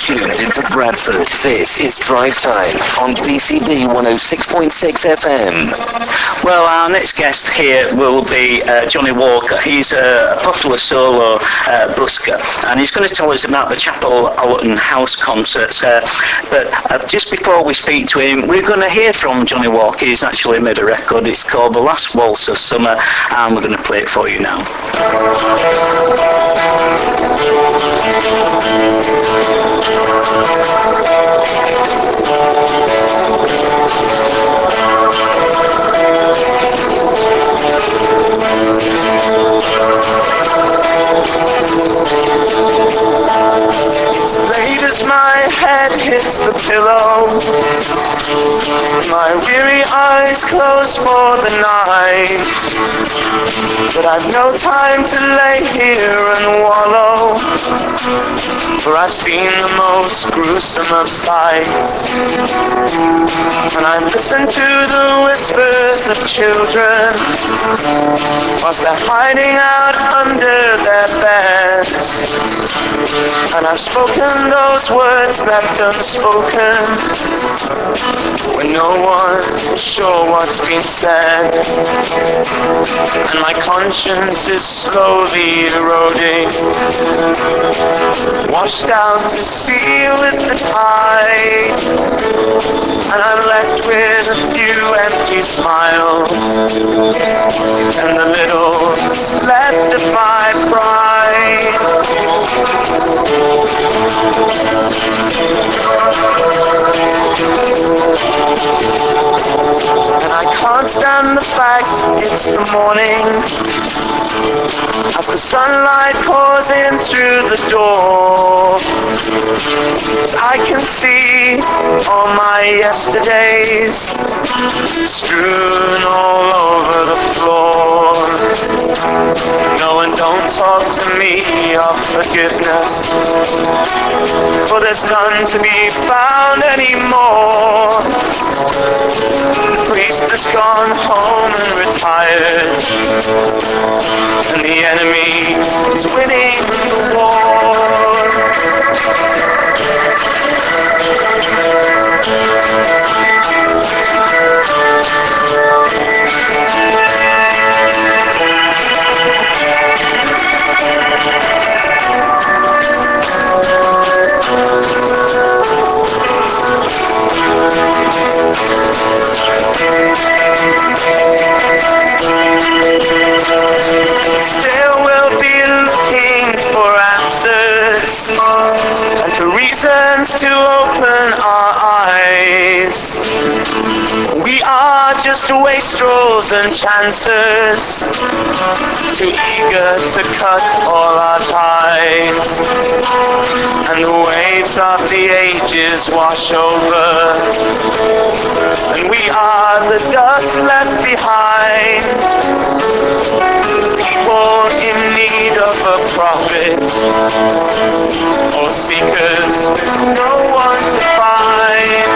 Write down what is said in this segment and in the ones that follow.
tuned into Bradford. This is Drive Time on BCB 106.6 FM. Well, our next guest here will be Jonny Walker. He's a popular solo busker, and he's going to tell us about the Chapel Allerton House concerts. But just before we speak to him, we're going to hear from Jonny Walker. He's actually made a record. It's called The Last Waltz of Summer, and we're going to play it for you now. As late as my head hits the pillow, my weary eyes close for the night, but I've no time to lay here and wallow, for I've seen the most gruesome of sights, and I've listened to the whispers of children whilst they're hiding out under their beds, and I've spoken those words left unspoken when no one is sure what's been said, and my conscience is slowly eroding, washed out to sea with the tide, and I'm left with a few empty smiles and the little that's left of my pride. And I can't stand the fact it's the morning, as the sunlight pours in through the door, as I can see all my yesterdays strewn all over the floor. No, and don't talk to me of forgiveness, for there's none to be found anymore. The priest has gone home and retired, and the enemy is winning the war. Still we'll be looking for answers and for reasons to open our eyes. We are just wastrels and chancers, too eager to cut all our ties, and the waves of the ages wash over, and we are the dust left behind, people in need of a prophet, or seekers with no one to find.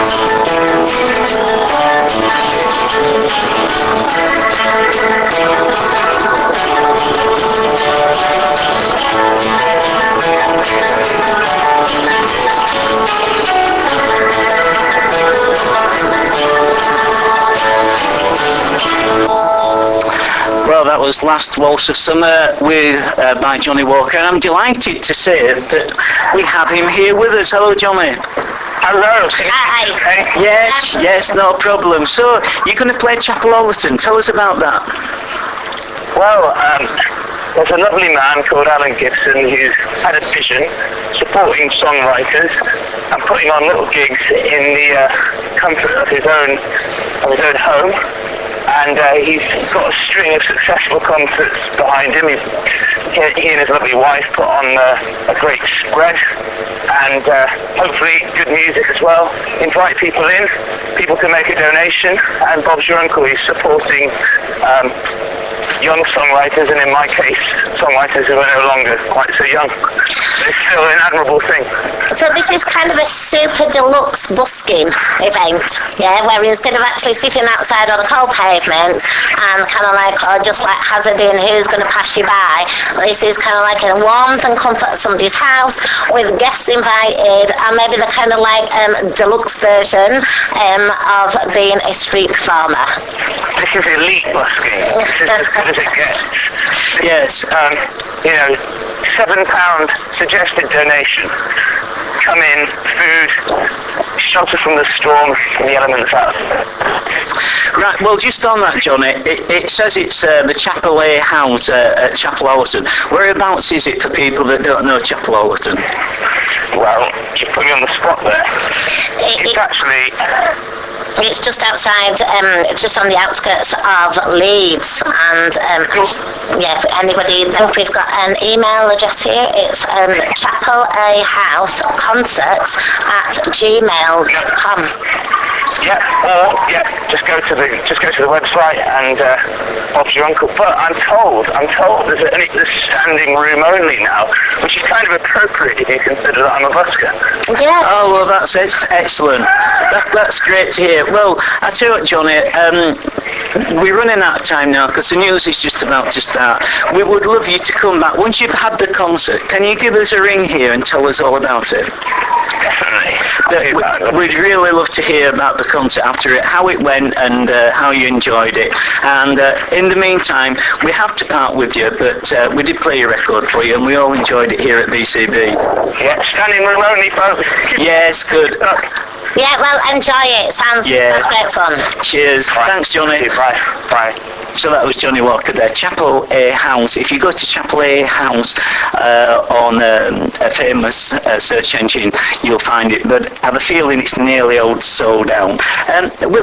Well, that was Last Waltz of Summer by Jonny Walker. I'm delighted to say that we have him here with us. Hello, Jonny. Hello. Hi. Yes, no problem. So, you're going to play Chapel Allerton. Tell us about that. Well, there's a lovely man called Alan Gibson who's had a vision supporting songwriters and putting on little gigs in the comfort of his own home. And he's got a string of successful concerts behind him. He and his lovely wife put on a great spread, and hopefully good music as well. Invite people in. People can make a donation, and Bob's your uncle. He's supporting young songwriters, and in my case, songwriters who are no longer quite so young. it's still an admirable thing. So this is kind of a super deluxe busking event, yeah, where instead of actually sitting outside on a cold pavement and kind of like, or just like hazarding who's going to pass you by, this is kind of like a warmth and comfort at somebody's house with guests invited, and maybe the kind of like deluxe version of being a street performer. This is elite busking. This is as good as it gets. Yes. You know, £7 suggested donation. Come in, food, shelter from the storm, and the elements out. Right, well, just on that, Jonny, it says it's the Chapel A House at Chapel Allerton. Whereabouts is it for people that don't know Chapel Allerton? Well, you put me on the spot there. It's actually... It's just outside, just on the outskirts of Leeds, and yeah, for anybody, we've got an email address here. It's chapelahouse.concerts@gmail.com. Yeah, or just go to the website and Bob's your uncle. But I'm told there's standing room only now, which is kind of appropriate if you consider that I'm a busker. Yeah. Oh, well, that's excellent. That's great to hear. Well, I tell you what, Jonny, we're running out of time now because the news is just about to start. We would love you to come back. Once you've had the concert, can you give us a ring here and tell us all about it? Definitely. We'd really love to hear about the concert after it, how it went and how you enjoyed it. And in the meantime, we have to part with you, but we did play a record for you and we all enjoyed it here at BCB. Yeah, standing room only, folks. Yes, good. Yeah, well, enjoy it. Sounds great fun. Cheers. Bye. Thanks, Jonny. Bye. Bye. So that was Jonny Walker there, Chapel A House. If you go to Chapel A House on a famous search engine, you'll find it. But I have a feeling it's nearly all sold out.